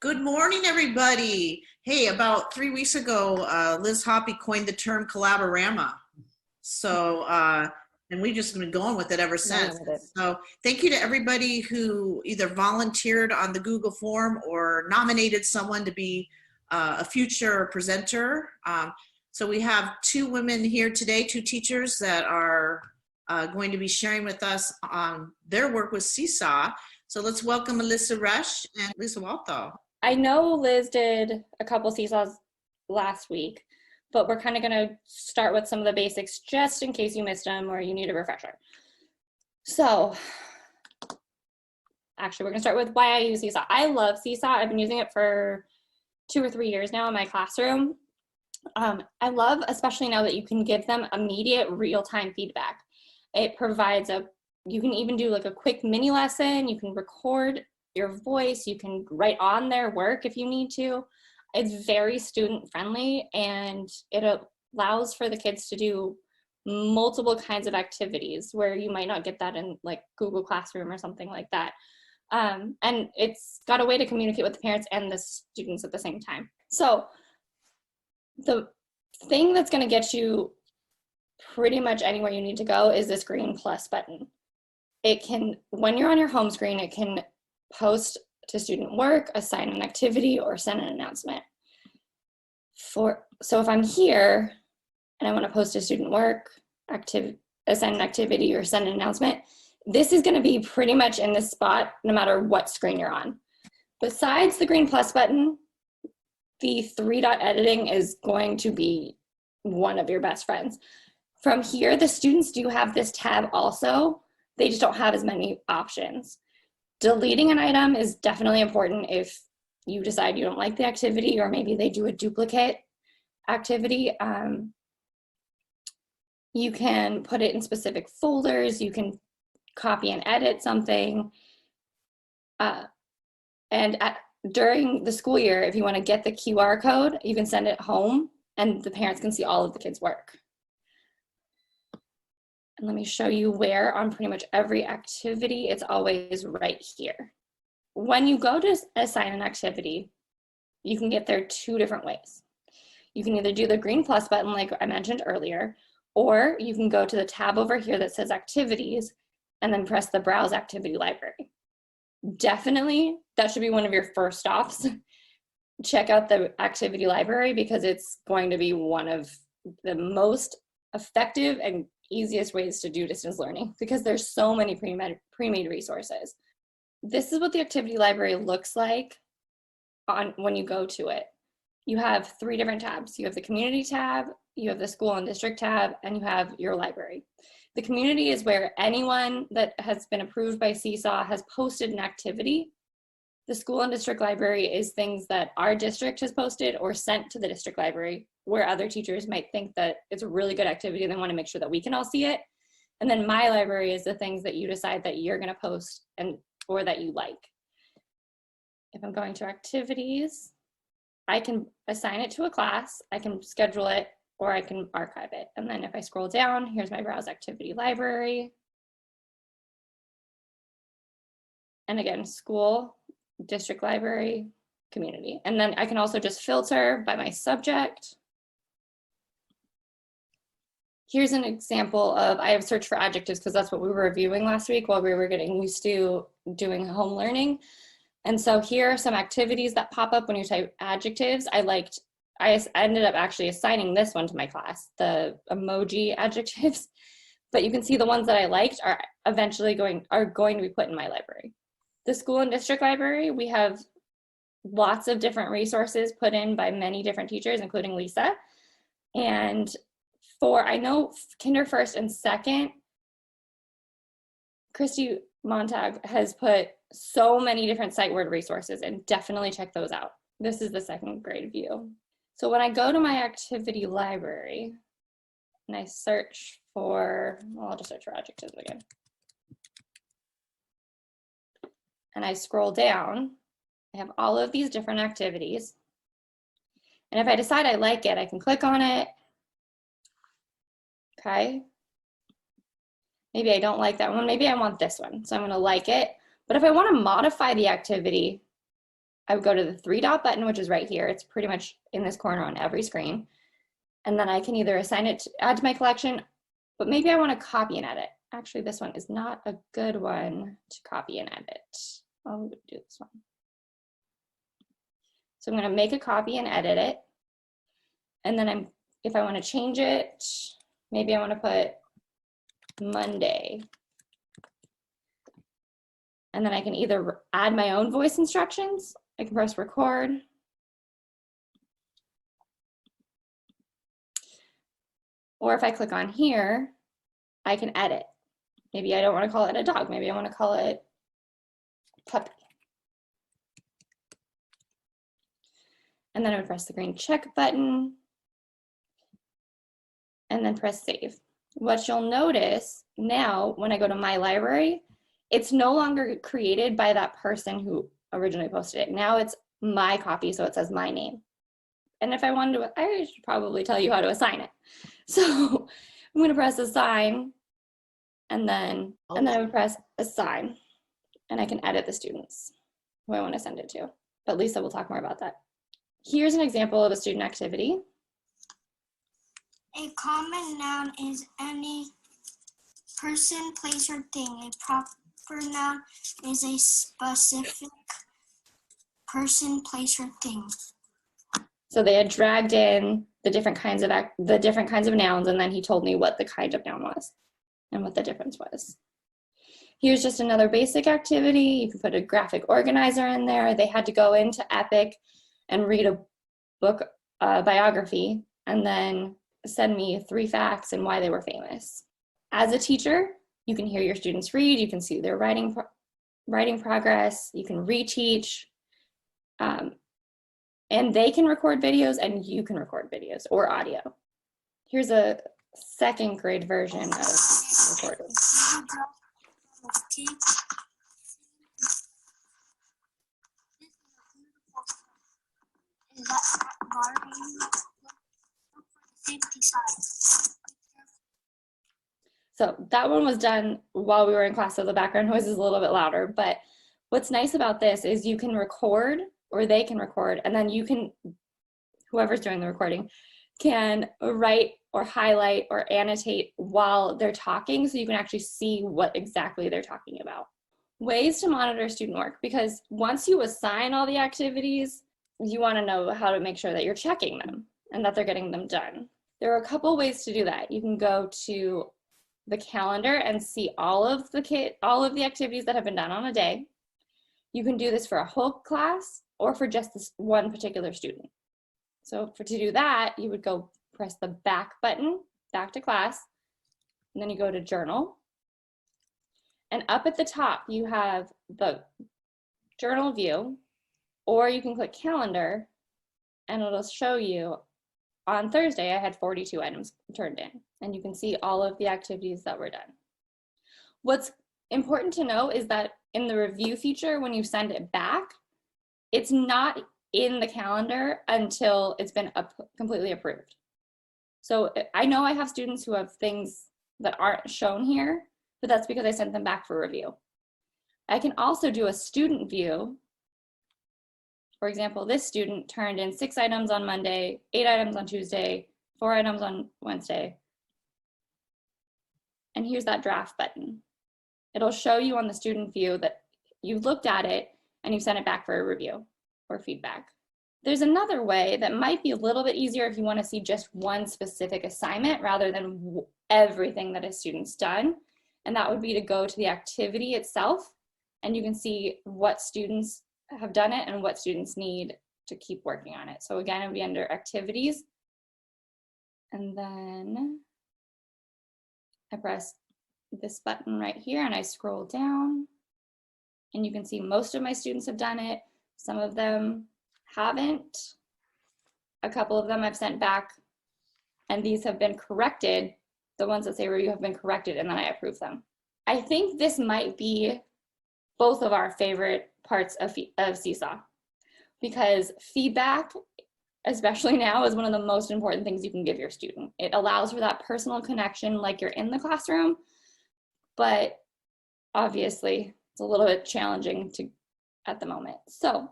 Good morning, everybody. Hey, about 3 weeks ago, Liz Hoppy coined the term Collab-o-rama. And we've just been going with it ever since. So thank you to everybody who either volunteered on the Google form or nominated someone to be a future presenter. So we have two women here today, two teachers that are going to be sharing with us on their work with Seesaw. So let's welcome Alyssa Rush and Lisa Walthall. I know Liz did a couple Seesaws last week, but we're kind of going to start with some of the basics just in case you missed them or you need a refresher. So actually, we're going to start with why I use Seesaw. I love Seesaw. I've been using it for 2 or 3 years now in my classroom. I love, especially now that you can give them immediate real-time feedback. It provides you can even do like a quick mini lesson. You can record your voice, you can write on their work if you need to. It's very student friendly and it allows for the kids to do multiple kinds of activities where you might not get that in like Google Classroom or something like that. And it's got a way to communicate with the parents and the students at the same time. So the thing that's going to get you pretty much anywhere you need to go is this green plus button. It can, when you're on your home screen, it can post to student work, assign an activity, or send an announcement. So if I'm here and I want to post a student work, assign an activity, or send an announcement, this is going to be pretty much in this spot no matter what screen you're on. Besides the green plus button, the 3-dot editing is going to be one of your best friends. From here, the students do have this tab also. They just don't have as many options. Deleting an item is definitely important if you decide you don't like the activity or maybe they do a duplicate activity. You can put it in specific folders. You can copy and edit something. During the school year, if you want to get the QR code, you can send it home and the parents can see all of the kids' work. And let me show you where on pretty much every activity, it's always right here. When you go to assign an activity, you can get there 2 different ways. You can either do the green plus button like I mentioned earlier, or you can go to the tab over here that says activities and then press the browse activity library. Definitely, that should be one of your first stops. Check out the activity library because it's going to be one of the most effective and easiest ways to do distance learning because there's so many pre-made resources. This is what the activity library looks like when you go to it. You have 3 different tabs. You have the community tab, you have the school and district tab, and you have your library. The community is where anyone that has been approved by Seesaw has posted an activity. The school and district library is things that our district has posted or sent to the district library where other teachers might think that it's a really good activity and they want to make sure that we can all see it. And then my library is the things that you decide that you're going to post or that you like. If I'm going to activities, I can assign it to a class, I can schedule it, or I can archive it. And then if I scroll down, here's my browse activity library. And again, school, district library, community. And then I can also just filter by my subject. Here's an example of, I have searched for adjectives because that's what we were reviewing last week while we were getting used to doing home learning. And so here are some activities that pop up when you type adjectives. I ended up actually assigning this one to my class, the emoji adjectives, but you can see the ones that I liked are eventually going to be put in my library. The school and district library, we have lots of different resources put in by many different teachers, including Lisa. And I know Kinder First and Second, Christy Montag has put so many different sight word resources and definitely check those out. This is the 2nd grade view. So when I go to my activity library and I search for, I'll just search for adjectives again. And I scroll down, I have all of these different activities. And if I decide I like it, I can click on it. Okay. Maybe I don't like that one. Maybe I want this one. So I'm going to like it. But if I want to modify the activity, I would go to the 3-dot button, which is right here. It's pretty much in this corner on every screen. And then I can either assign it to add to my collection, but maybe I want to copy and edit. Actually, this one is not a good one to copy and edit. I'll do this one. So I'm going to make a copy and edit it. And then if I want to change it, maybe I want to put Monday. And then I can either add my own voice instructions. I can press record. Or if I click on here, I can edit. Maybe I don't want to call it a dog. Maybe I want to call it puppy. And then I would press the green check button and then press save. What you'll notice now when I go to my library, it's no longer created by that person who originally posted it. Now it's my copy, so it says my name. And if I wanted to, I should probably tell you how to assign it. So I'm gonna press assign, and then I would press assign, and I can edit the students who I want to send it to. But Lisa will talk more about that. Here's an example of a student activity. A common noun is any person, place, or thing. A proper noun is a specific person, place, or thing. So they had dragged in the different kinds of nouns, and then he told me what the kind of noun was and what the difference was. Here's just another basic activity. You can put a graphic organizer in there. They had to go into Epic and read a book biography and then send me 3 facts and why they were famous. As a teacher, you can hear your students read, you can see their writing progress, you can reteach, and they can record videos and you can record videos or audio. Here's a 2nd grade version of recording. So that one was done while we were in class, so the background noise is a little bit louder, but what's nice about this is you can record, or they can record, and then you can, whoever's doing the recording, can write or highlight or annotate while they're talking, so you can actually see what exactly they're talking about. Ways to monitor student work, because once you assign all the activities, you want to know how to make sure that you're checking them and that they're getting them done. There are a couple ways to do that. You can go to the calendar and see all of the activities that have been done on a day. You can do this for a whole class or for just this one particular student. So to do that, you would go press the back button, back to class, and then you go to journal. And up at the top, you have the journal view, or you can click calendar and it'll show you on Thursday, I had 42 items turned in, and you can see all of the activities that were done. What's important to know is that in the review feature, when you send it back, it's not in the calendar until it's been completely approved. So I know I have students who have things that aren't shown here, but that's because I sent them back for review. I can also do a student view. For example, this student turned in 6 items on Monday, 8 items on Tuesday, 4 items on Wednesday. And here's that draft button. It'll show you on the student view that you've looked at it and you've sent it back for a review or feedback. There's another way that might be a little bit easier if you want to see just one specific assignment rather than everything that a student's done. And that would be to go to the activity itself, and you can see what students have done it and what students need to keep working on it. So again, it would be under activities. And then I press this button right here and I scroll down, and you can see most of my students have done it. Some of them haven't. A couple of them I've sent back, and these have been corrected. The ones that say review have been corrected, and then I approve them. I think this might be both of our favorite parts of Seesaw, because feedback, especially now, is one of the most important things you can give your student. It allows for that personal connection like you're in the classroom, but obviously it's a little bit challenging at the moment. So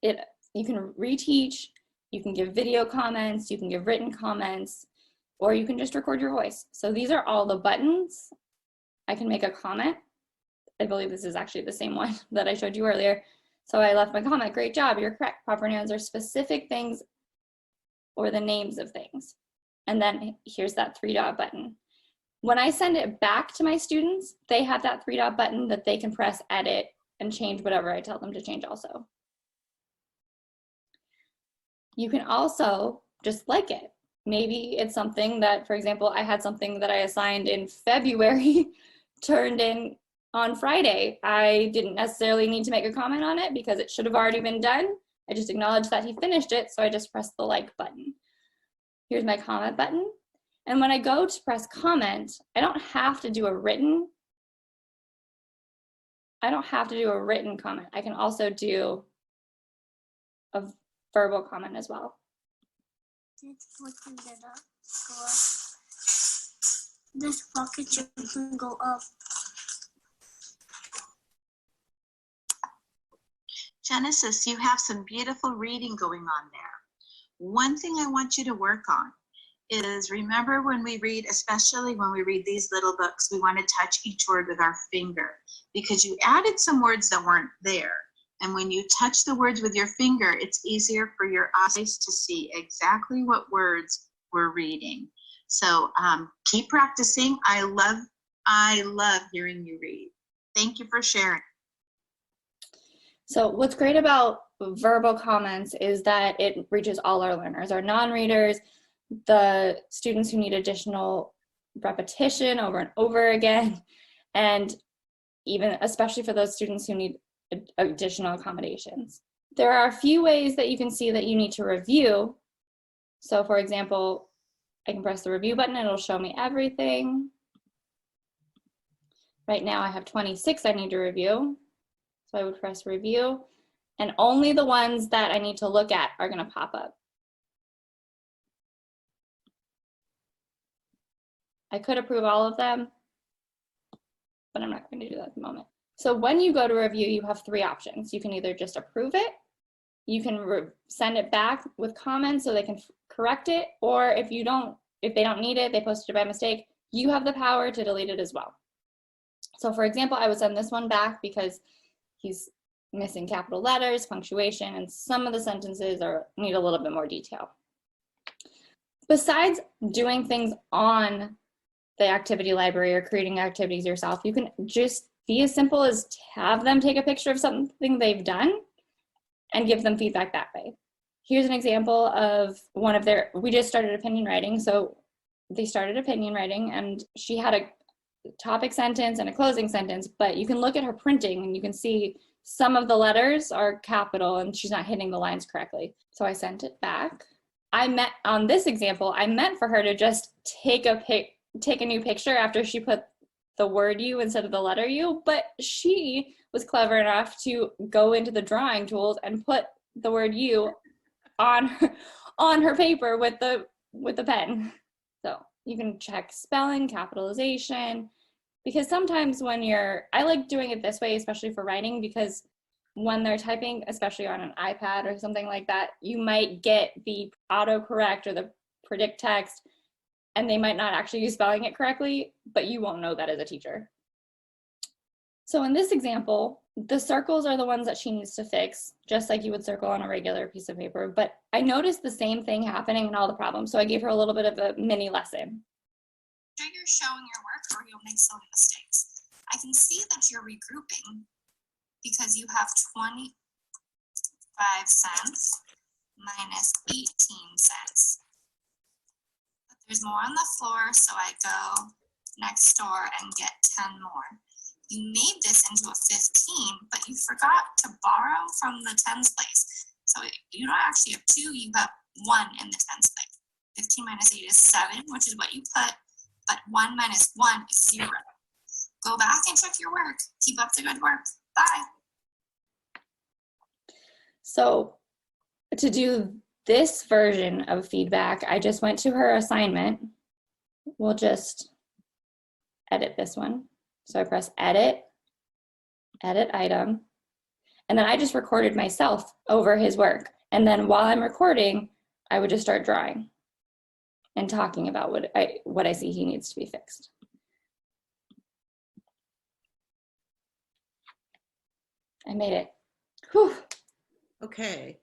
You can reteach, you can give video comments, you can give written comments, or you can just record your voice. So these are all the buttons. I can make a comment. I believe this is actually the same one that I showed you earlier. So I left my comment, great job, you're correct. Proper nouns are specific things or the names of things. And then here's that 3-dot button. When I send it back to my students, they have that 3-dot button that they can press edit and change whatever I tell them to change also. You can also just like it. Maybe it's something that, for example, I had something that I assigned in February turned in on Friday. I didn't necessarily need to make a comment on it because it should have already been done. I just acknowledged that he finished it, so I just pressed the like button. Here's my comment button. And when I go to press comment, I don't have to do a written comment. I can also do a verbal comment as well. This rocket ship can go up. Genesis, you have some beautiful reading going on there. One thing I want you to work on is, remember when we read, especially when we read these little books, we want to touch each word with our finger because you added some words that weren't there. And when you touch the words with your finger, it's easier for your eyes to see exactly what words we're reading. So keep practicing. I love hearing you read. Thank you for sharing. So what's great about verbal comments is that it reaches all our learners, our non-readers, the students who need additional repetition over and over again, and even especially for those students who need additional accommodations. There are a few ways that you can see that you need to review. So for example, I can press the review button and it'll show me everything. Right now I have 26 I need to review. So I would press review, and only the ones that I need to look at are going to pop up. I could approve all of them, but I'm not going to do that at the moment. So when you go to review, you have 3 options. You can either just approve it, you can send it back with comments so they can correct it, or if they don't need it, they posted it by mistake, you have the power to delete it as well. So for example, I would send this one back because he's missing capital letters, punctuation, and some of the sentences need a little bit more detail. Besides doing things on the activity library or creating activities yourself, you can just be as simple as have them take a picture of something they've done and give them feedback that way. Here's an example of we just started opinion writing, so they started opinion writing and she had a topic sentence and a closing sentence, but you can look at her printing and you can see some of the letters are capital and she's not hitting the lines correctly. So I sent it back. On this example, I meant for her to just take a new picture after she put the word U instead of the letter U, but she was clever enough to go into the drawing tools and put the word U on her paper with the pen. So you can check spelling, capitalization, because sometimes I like doing it this way, especially for writing, because when they're typing, especially on an iPad or something like that, you might get the autocorrect or the predict text, and they might not actually be spelling it correctly, but you won't know that as a teacher. So in this example, the circles are the ones that she needs to fix, just like you would circle on a regular piece of paper, but I noticed the same thing happening in all the problems, so I gave her a little bit of a mini lesson. After you're showing your work, or you'll make silly mistakes. I can see that you're regrouping because you have 25 cents minus 18 cents. But there's more on the floor, so I go next door and get 10 more. You made this into a 15, but you forgot to borrow from the tens place. So you don't actually have 2, you have 1 in the tens place. 15 minus 8 is 7, which is what you put, but 1 minus 1 is 0. Go back and check your work. Keep up the good work. Bye. So to do this version of feedback, I just went to her assignment. We'll just edit this one. So I press edit, edit item, And then I just recorded myself over his work. And then while I'm recording, I would just start drawing and talking about what I see he needs to be fixed. I made it. Whew. Okay.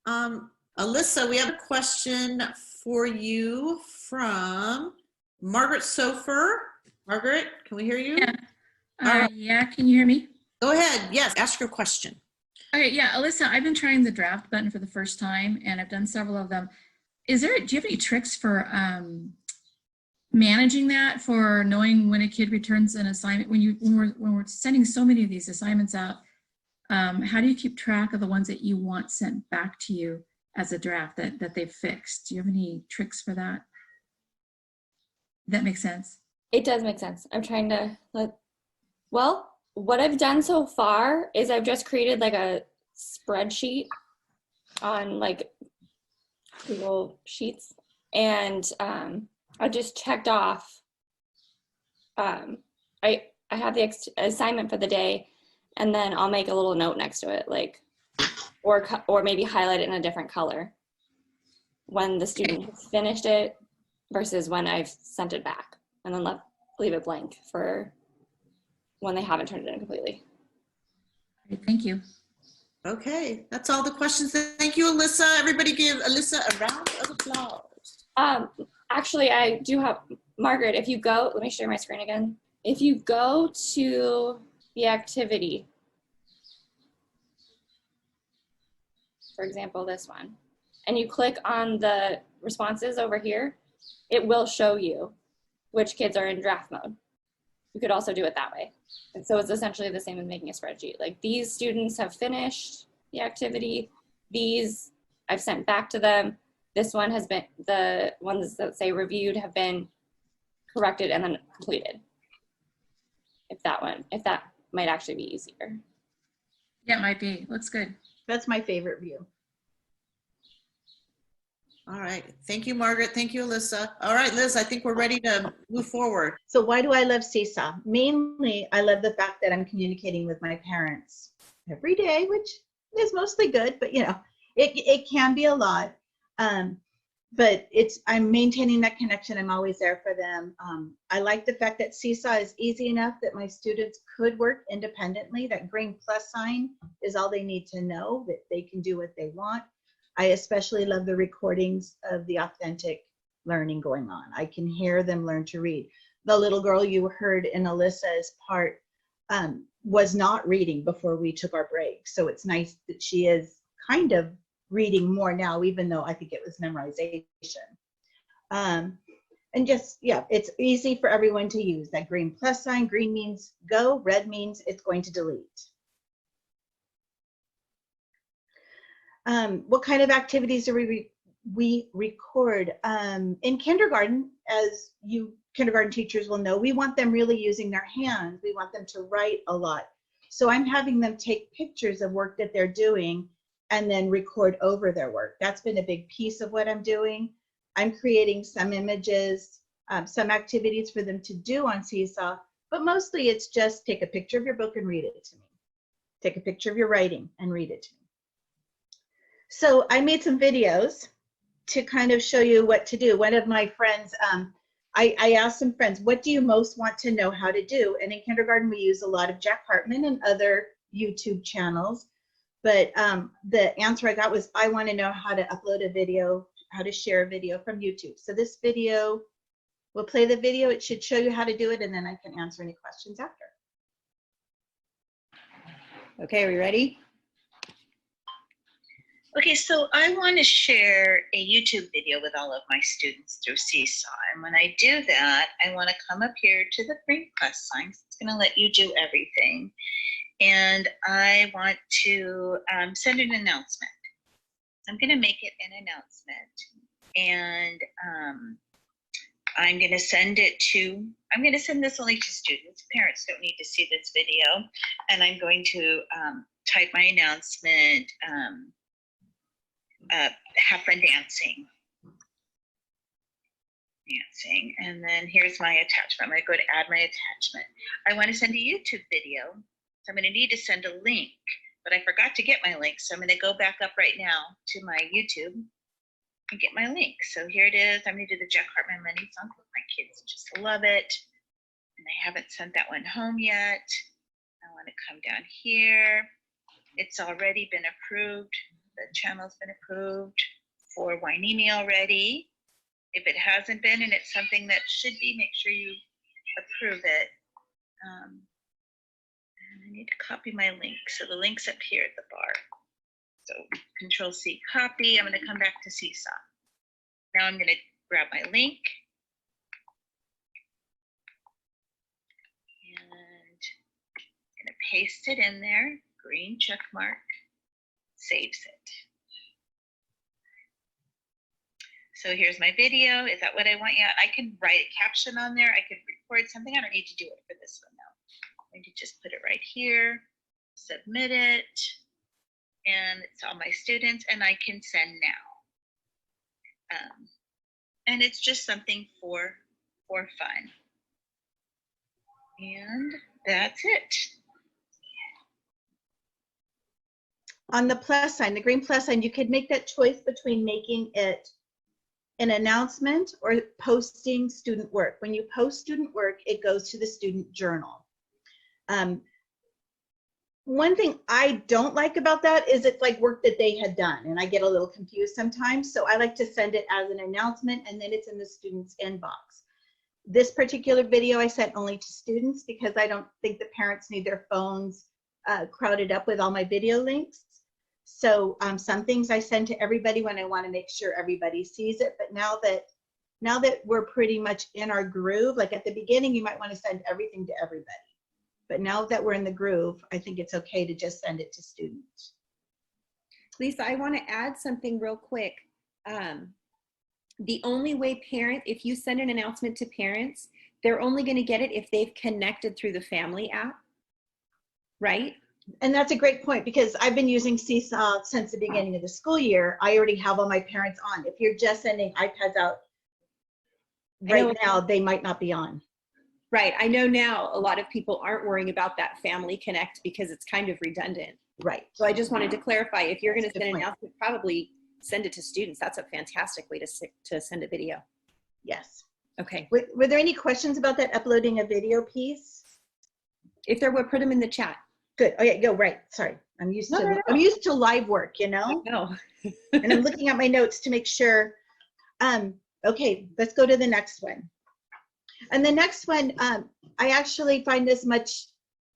Alyssa, we have a question for you from Margaret Sofer. Margaret, can we hear you? Yeah. Yeah, can you hear me? Go ahead. Yes, ask your question. Okay, yeah, Alyssa, I've been trying the draft button for the first time, and I've done several of them. Do you have any tricks for managing that, for knowing when a kid returns an assignment? When we're sending so many of these assignments out, how do you keep track of the ones that you want sent back to you as a draft that they've fixed? Do you have any tricks for that? That makes sense? It does make sense. I'm trying to well, what I've done so far is I've just created like a spreadsheet on like Google Sheets, and I just checked off. I have the assignment for the day, and then I'll make a little note next to it, like, or maybe highlight it in a different color when the student has finished it versus when I've sent it back, and then leave it blank for when they haven't turned it in completely. Great, thank you. Okay, that's all the questions. Thank you, Alyssa. Everybody give Alyssa a round of applause. Actually, I do have, Margaret, if you go, let me share my screen again. If you go to the activity, for example, this one, and you click on the responses over here, it will show you which kids are in draft mode. You could also do it that way. And so it's essentially the same as making a spreadsheet. Like, these students have finished the activity. These I've sent back to them. This one has been, the ones that say reviewed have been corrected and then completed. If that might actually be easier. Yeah, it might be. Looks good. That's my favorite view. All right. Thank you, Margaret. Thank you, Alyssa. All right, Liz, I think we're ready to move forward. So why do I love Seesaw? Mainly, I love the fact that I'm communicating with my parents every day, which is mostly good, but you know, it can be a lot. But I'm maintaining that connection. I'm always there for them. I like the fact that Seesaw is easy enough that my students could work independently. That green plus sign is all they need to know, that they can do what they want. I especially love the recordings of the authentic learning going on. I can hear them learn to read. The little girl you heard in Alyssa's part was not reading before we took our break. So it's nice that she is kind of reading more now, even though I think it was memorization. And just, yeah, it's easy for everyone to use. That green plus sign, green means go, red means it's going to delete. What kind of activities do we record? In kindergarten, as you kindergarten teachers will know, we want them really using their hands. We want them to write a lot. So I'm having them take pictures of work that they're doing and then record over their work. That's been a big piece of what I'm doing. I'm creating some images, some activities for them to do on Seesaw, but mostly it's just take a picture of your book and read it to me. Take a picture of your writing and read it to me. So I made some videos to kind of show you what to do. One of my friends, I asked some friends, what do you most want to know how to do? And in kindergarten, we use a lot of Jack Hartman and other YouTube channels. But the answer I got was, I want to know how to upload a video, how to share a video from YouTube. So this video, we'll play the video. It should show you how to do it, and then I can answer any questions after. Okay, are we ready? Okay, so I want to share a YouTube video with all of my students through Seesaw. And when I do that, I want to come up here to the green plus sign. It's going to let you do everything. And I want to send an announcement. I'm going to make it an announcement. And I'm going to send this only to students. Parents don't need to see this video. And I'm going to type my announcement, have fun dancing. And then here's my attachment. I'm going to go to add my attachment. I want to send a YouTube video. So I'm going to need to send a link but I forgot to get my link. So I'm going to go back up right now to my YouTube and get my link. So here it is. I'm going to do the Jack Heart My Money song. My kids just love it. And I haven't sent that one home yet. I want to come down here. It's already been approved. The channel's been approved for Wainini already. If it hasn't been and it's something that should be, make sure you approve it. And I need to copy my link. So the link's up here at the bar. So Control C, copy. I'm going to come back to Seesaw. Now I'm going to grab my link. And I'm going to paste it in there. Green check mark. Saves it. So here's my video. Is that what I want? Yeah, I can write a caption on there. I could record something. I don't need to do it for this one now. I'm going to just put it right here, submit it, and it's all my students, and I can send now. And it's just something for fun. And that's it. On the plus sign, the green plus sign, you could make that choice between making it an announcement or posting student work. When you post student work, it goes to the student journal. One thing I don't like about that is it's like work that they had done, and I get a little confused sometimes. So I like to send it as an announcement, and then it's in the student's inbox. This particular video I sent only to students because I don't think the parents need their phones crowded up with all my video links. So some things I send to everybody when I want to make sure everybody sees it. But now that we're pretty much in our groove, like at the beginning, you might want to send everything to everybody. But now that we're in the groove, I think it's okay to just send it to students. Lisa, I want to add something real quick. The only way if you send an announcement to parents, they're only going to get it if they've connected through the family app, right? And that's a great point because I've been using Seesaw since the beginning of the school year. I already have all my parents on. If you're just sending iPads out right now, they might not be on. Right. I know now a lot of people aren't worrying about that family connect because it's kind of redundant. Right. So I just wanted to clarify, if you're going to That's a send good an point. announcement, probably send it to students. That's a fantastic way to send a video. Yes. Okay. Were there any questions about that uploading a video piece? If there were, put them in the chat. Good. Okay, go right. Sorry. I'm used to live work, you know? No. And I'm looking at my notes to make sure. Okay, let's go to the next one. And the next one, I actually find this much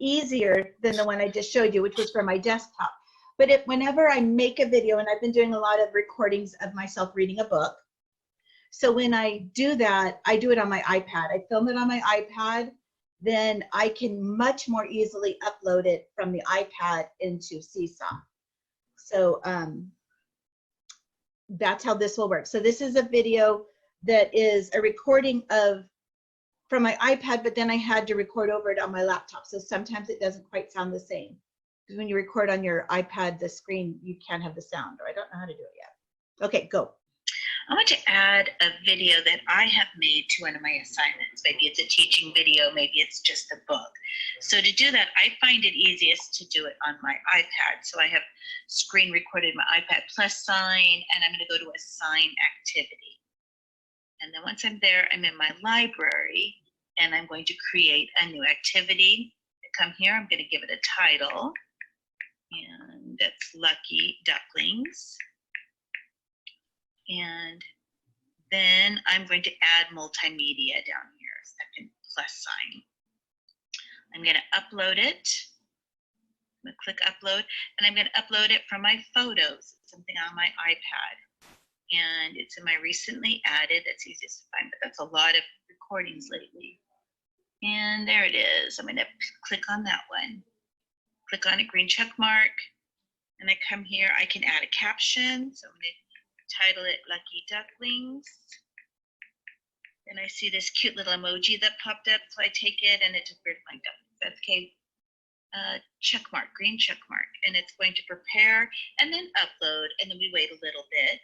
easier than the one I just showed you, which was for my desktop. But whenever I make a video, and I've been doing a lot of recordings of myself reading a book. So when I do that, I do it on my iPad. I film it on my iPad. Then I can much more easily upload it from the iPad into Seesaw. So that's how this will work. So this is a video that is a recording from my iPad, but then I had to record over it on my laptop. So sometimes it doesn't quite sound the same. Because when you record on your iPad, the screen, you can't have the sound, or I don't know how to do it yet. Okay, go. I want to add a video that I have made to one of my assignments. Maybe it's a teaching video, maybe it's just a book. So to do that, I find it easiest to do it on my iPad. So I have screen recorded my iPad plus sign, and I'm going to go to assign activity. And then once I'm there, I'm in my library, and I'm going to create a new activity. I come here, I'm going to give it a title, and that's Lucky Ducklings. And then I'm going to add multimedia down here, second plus sign. I'm going to upload it. I'm going to click upload, and I'm going to upload it from my photos. It's something on my iPad. And it's in my recently added, that's easiest to find, but that's a lot of recordings lately. And there it is. I'm going to click on that one. Click on a green check mark, and I come here. I can add a caption. So I'm going to title it Lucky Ducklings. And I see this cute little emoji that popped up, so I take it and it just brings my ducklings. That's okay. Check mark, green check mark, and it's going to prepare and then upload, and then we wait a little bit.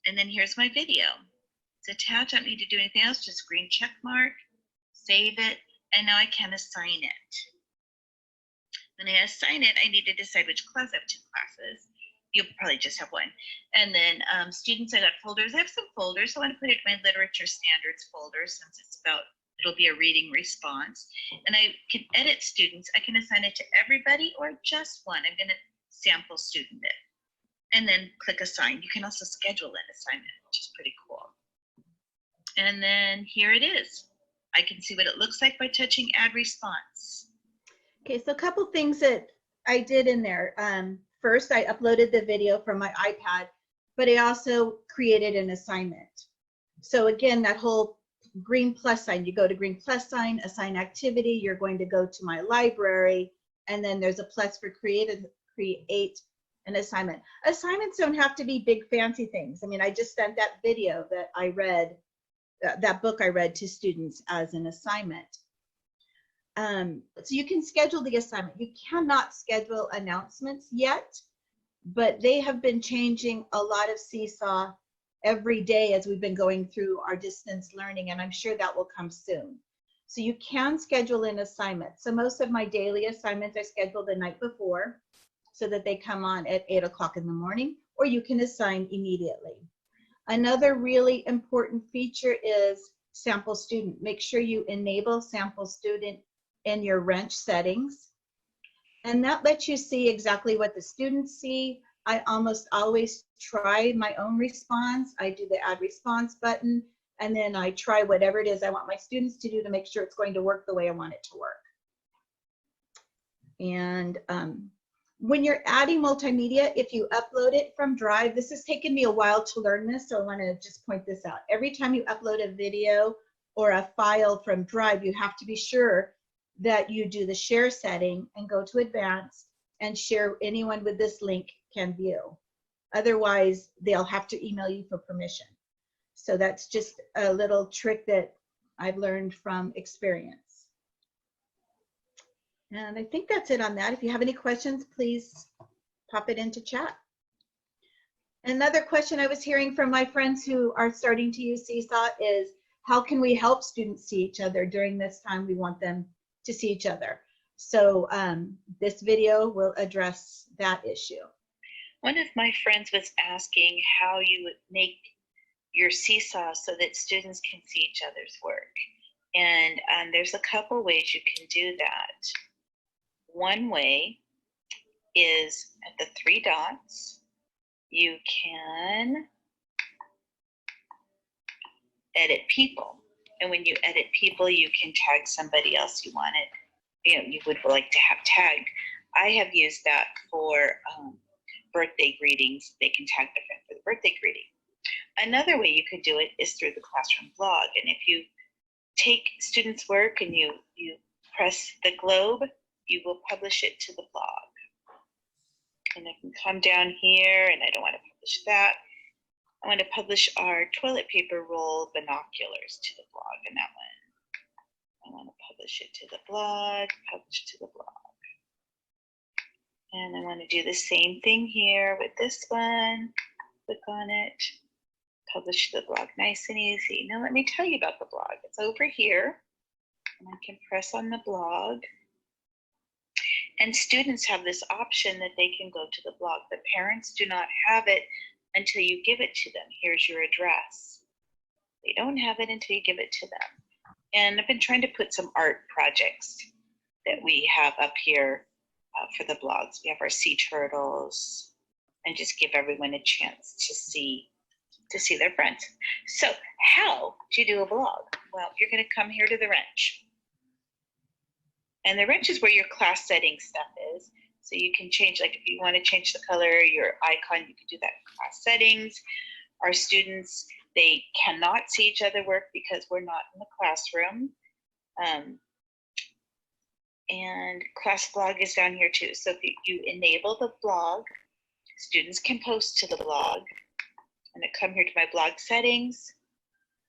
And then here's my video. It's attached. I don't need to do anything else, just green check mark, save it, and now I can assign it. When I assign it, I need to decide which class. I have 2 classes. You'll probably just have 1. And then students, I got folders. I have some folders. So I want to put it in my literature standards folder since it'll be a reading response. And I can edit students. I can assign it to everybody or just one. I'm going to sample student it. And then click assign. You can also schedule an assignment, which is pretty cool. And then here it is. I can see what it looks like by touching add response. Okay, so a couple things that I did in there. First, I uploaded the video from my iPad, but I also created an assignment. So again, that whole green plus sign, you go to green plus sign, assign activity, you're going to go to my library, and then there's a plus for create an assignment. Assignments don't have to be big fancy things. I mean, I just sent that video that I read, that book I read to students as an assignment. So you can schedule the assignment. You cannot schedule announcements yet, but they have been changing a lot of Seesaw every day as we've been going through our distance learning, and I'm sure that will come soon. So you can schedule an assignment. So most of my daily assignments I schedule the night before so that they come on at 8 o'clock in the morning, or you can assign immediately. Another really important feature is sample student. Make sure you enable sample student in your wrench settings. And that lets you see exactly what the students see. I almost always try my own response. I do the add response button, and then I try whatever it is I want my students to do to make sure it's going to work the way I want it to work. And when you're adding multimedia, if you upload it from Drive, this has taken me a while to learn this, so I want to just point this out. Every time you upload a video or a file from Drive, you have to be sure that you do the share setting and go to advanced and share. Anyone with this link can view. Otherwise, they'll have to email you for permission. So that's just a little trick that I've learned from experience. And I think that's it on that. If you have any questions, please pop it into chat. Another question I was hearing from my friends who are starting to use Seesaw is, how can we help students see each other during this time we want them to see each other? So this video will address that issue. One of my friends was asking how you would make your Seesaw so that students can see each other's work. And there's a couple ways you can do that. One way is at the 3 dots, you can edit people. And when you edit people, you can tag somebody else you want it, you would like to have tagged. I have used that for birthday greetings. They can tag their friend for the birthday greeting. Another way you could do it is through the classroom blog. And if you take students' work and you press the globe, you will publish it to the blog. And I can come down here, and I don't want to publish that. I want to publish our toilet paper roll binoculars to the blog, and that one. I want to publish it to the blog, publish to the blog. And I want to do the same thing here with this one. Click on it, publish to the blog, nice and easy. Now let me tell you about the blog. It's over here, and I can press on the blog. And students have this option that they can go to the blog. The parents do not have it until you give it to them. Here's your address. They don't have it until you give it to them. And I've been trying to put some art projects that we have up here for the blogs. We have our sea turtles, and just give everyone a chance to see their friends. So how do you do a blog? Well, you're going to come here to the wrench. And the wrench is where your class setting stuff is. So you can change, like if you want to change the color, your icon, you can do that in class settings. Our students, they cannot see each other work because we're not in the classroom. And class blog is down here too. So if you enable the blog, students can post to the blog. And I come here to my blog settings.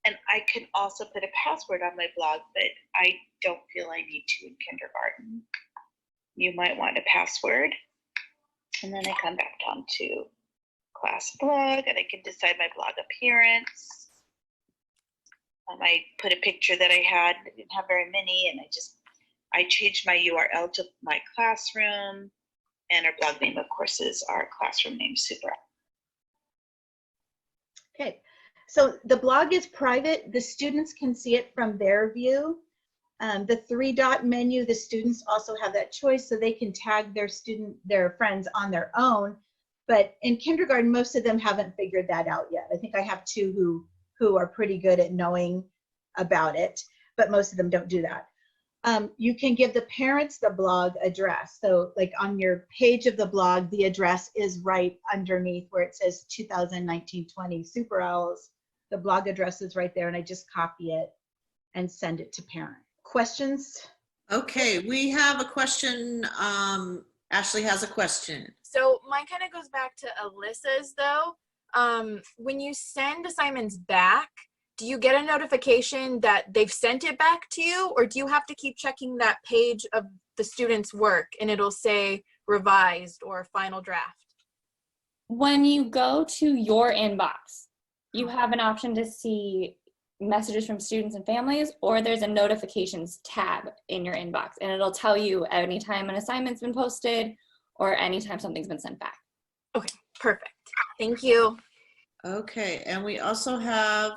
And I can also put a password on my blog, but I don't feel I need to in kindergarten. You might want a password. And then I come back down to class blog, and I can decide my blog appearance. I put a picture that I had. I didn't have very many, and I changed my URL to my classroom, and our blog name, of course, is our classroom name, Super. Okay, so the blog is private. The students can see it from their view. The 3-dot menu, the students also have that choice, so they can tag their friends on their own. But in kindergarten, most of them haven't figured that out yet. I think I have 2 who are pretty good at knowing about it, but most of them don't do that. You can give the parents the blog address. So like on your page of the blog, the address is right underneath where it says 2019-20 Super Owls. The blog address is right there, and I just copy it and send it to parents. Questions? Okay, we have a question. Ashley has a question. So mine kind of goes back to Alyssa's though. When you send assignments back, do you get a notification that they've sent it back to you, or do you have to keep checking that page of the student's work and it'll say revised or final draft? When you go to your inbox, you have an option to see messages from students and families, or there's a notifications tab in your inbox, and it'll tell you anytime an assignment's been posted or anytime something's been sent back. Okay, perfect. Thank you. Okay, and we also have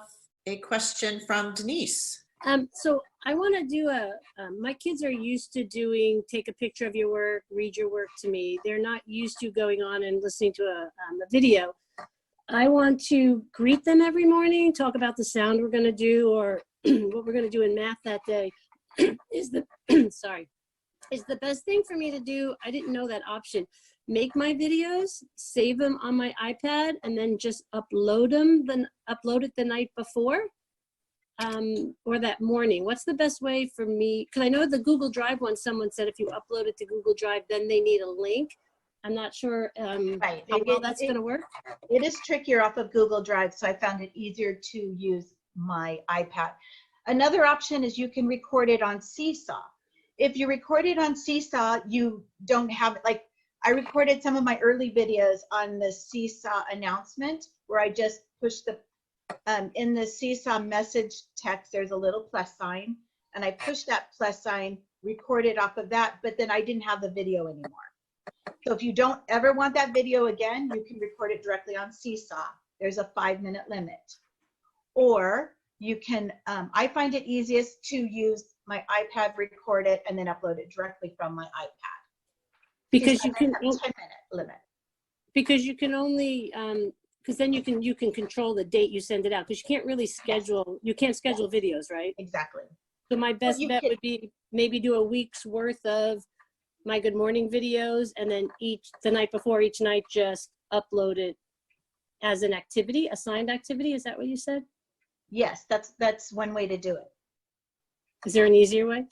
a question from Denise. So I want to do my kids are used to doing, take a picture of your work, read your work to me. They're not used to going on and listening to a video. I want to greet them every morning, talk about the sound we're going to do or what we're going to do in math that day. Is the best thing for me to do. I didn't know that option. Make my videos, save them on my iPad, and then just upload it the night before or that morning. What's the best way for me? Because I know the Google Drive one, someone said if you upload it to Google Drive, then they need a link. I'm not sure Right. how well that's going to work. It is trickier off of Google Drive, so I found it easier to use my iPad. Another option is you can record it on Seesaw. If you record it on Seesaw, you don't have, like, I recorded some of my early videos on the Seesaw announcement where I just pushed in the Seesaw message text, there's a little plus sign, and I pushed that plus sign, recorded off of that, but then I didn't have the video anymore. So if you don't ever want that video again, you can record it directly on Seesaw. There's a 5-minute limit. Or you can, I find it easiest to use my iPad, record it, and then upload it directly from my iPad. Because you can, have a 10-minute limit. because you can only, because then you can control the date you send it out, because you can't really schedule, you can't schedule videos, right? Exactly. So my best bet would be maybe do a week's worth of my good morning videos, and then the night before each night just upload it as an activity, assigned activity. Is that what you said? Yes, that's one way to do it. Is there an easier way?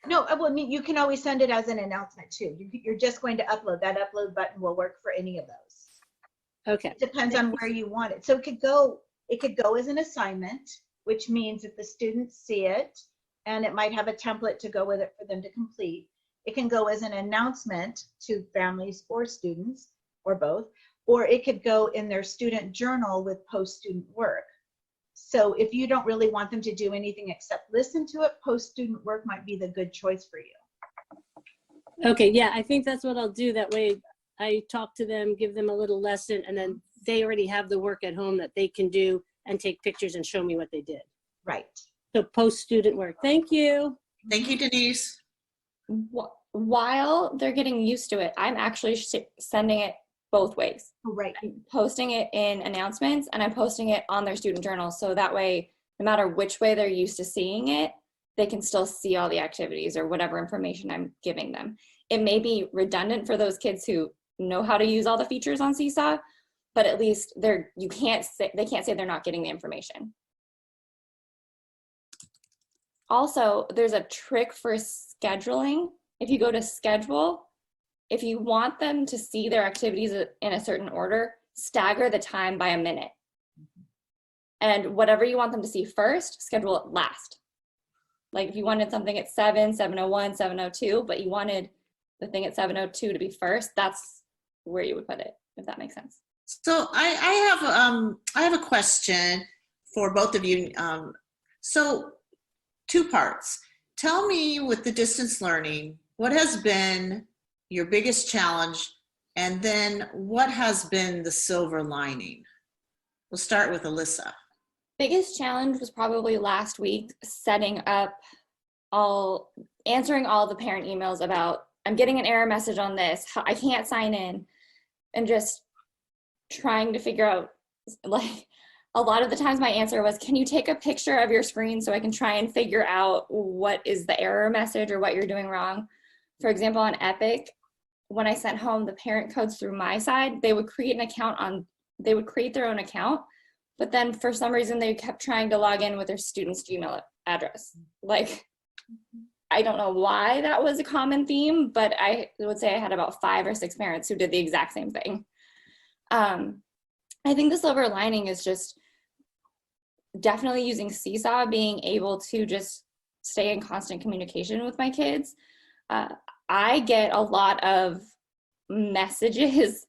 No, well, I mean, you can always send it as an announcement too. You're just going to upload. That upload button will work for any of those. Okay. It depends on where you want it. So it could go as an assignment, which means that the students see it, and it might have a template to go with it for them to complete. It can go as an announcement to families or students, or both, or it could go in their student journal with post-student work. So if you don't really want them to do anything except listen to it, post-student work might be the good choice for you. Okay, yeah, I think that's what I'll do. That way I talk to them, give them a little lesson, and then they already have the work at home that they can do and take pictures and show me what they did. Right. So post-student work. Thank you. Thank you, Denise. While they're getting used to it, I'm actually sending it both ways. Right. I'm posting it in announcements, and I'm posting it on their student journal. So that way, no matter which way they're used to seeing it, they can still see all the activities or whatever information I'm giving them. It may be redundant for those kids who know how to use all the features on Seesaw, but at least they can't say they're not getting the information. Also, there's a trick for scheduling. If you go to schedule, if you want them to see their activities in a certain order, stagger the time by a minute. And whatever you want them to see first, schedule it last. Like if you wanted something at 7, 7:01, 7:02, but you wanted the thing at 7:02 to be first, that's where you would put it, if that makes sense. So I have a question for both of you. So 2 parts. tell me with the distance learning, what has been your biggest challenge? And then what has been the silver lining? We'll start with Alyssa. Biggest challenge was probably last week, setting up answering all the parent emails about, I'm getting an error message on this, I can't sign in, and just trying to figure out, like, a lot of the times my answer was, can you take a picture of your screen so I can try and figure out what is the error message or what you're doing wrong? For example, on Epic, when I sent home the parent codes through my side, they would create their own account, but then for some reason they kept trying to log in with their student's Gmail address. Like, I don't know why that was a common theme, but I would say I had about 5 or 6 parents who did the exact same thing. I think the silver lining is just definitely using Seesaw, being able to just stay in constant communication with my kids. I get a lot of messages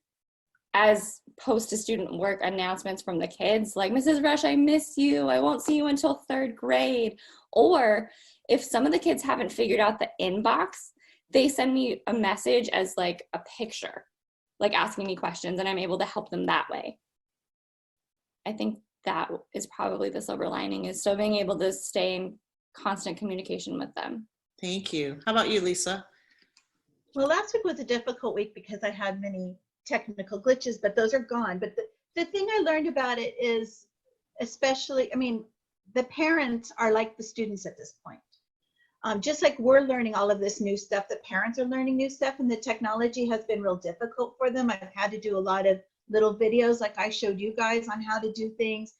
as post to student work announcements from the kids, like, Mrs. Rush, I miss you. I won't see you until 3rd grade. Or if some of the kids haven't figured out the inbox, they send me a message as like a picture, like asking me questions, and I'm able to help them that way. I think that is probably the silver lining, is still being able to stay in constant communication with them. Thank you. How about you, Lisa? Well, last week was a difficult week because I had many technical glitches, but those are gone. But the thing I learned about it is, especially, I mean, the parents are like the students at this point. Just like we're learning all of this new stuff, the parents are learning new stuff, and the technology has been real difficult for them. I've had to do a lot of little videos like I showed you guys on how to do things.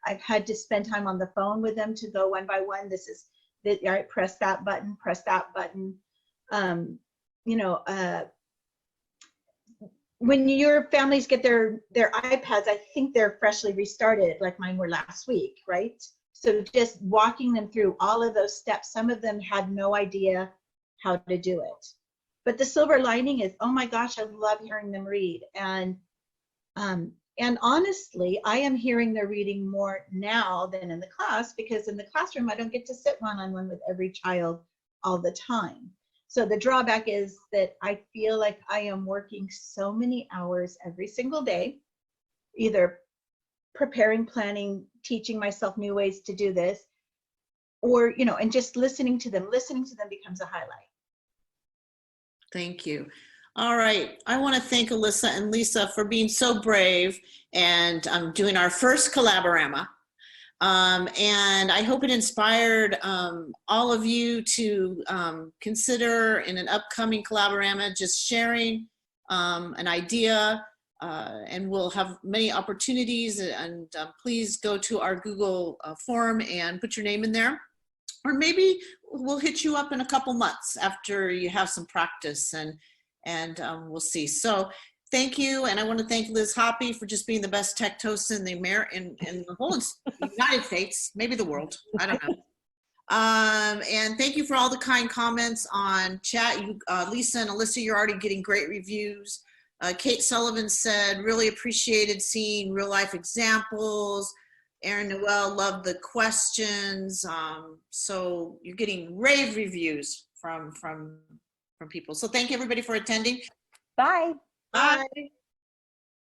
I've had to spend time on the phone with them to go one by one. This is, all right, press that button, press that button. When your families get their iPads, I think they're freshly restarted, like mine were last week, right? So just walking them through all of those steps, some of them had no idea how to do it. But the silver lining is, oh my gosh, I love hearing them read. And honestly, I am hearing their reading more now than in the class, because in the classroom, I don't get to sit one-on-one with every child all the time. So the drawback is that I feel like I am working so many hours every single day, either preparing, planning, teaching myself new ways to do this, or, and just listening to them. Listening to them becomes a highlight. Thank you. All right. I want to thank Alyssa and Lisa for being so brave and doing our first Collab-o-rama. And I hope it inspired all of you to consider in an upcoming Collab-o-rama just sharing an idea, and we'll have many opportunities, and please go to our Google form and put your name in there. Or maybe we'll hit you up in a couple months after you have some practice, and we'll see. So thank you, and I want to thank Liz Hoppy for just being the best tech host in the whole United States, maybe the world. I don't know. And thank you for all the kind comments on chat. You, Lisa and Alyssa, you're already getting great reviews. Kate Sullivan said, really appreciated seeing real life examples. Erin Noel loved the questions. So you're getting rave reviews from people. So thank you everybody for attending. Bye. Bye.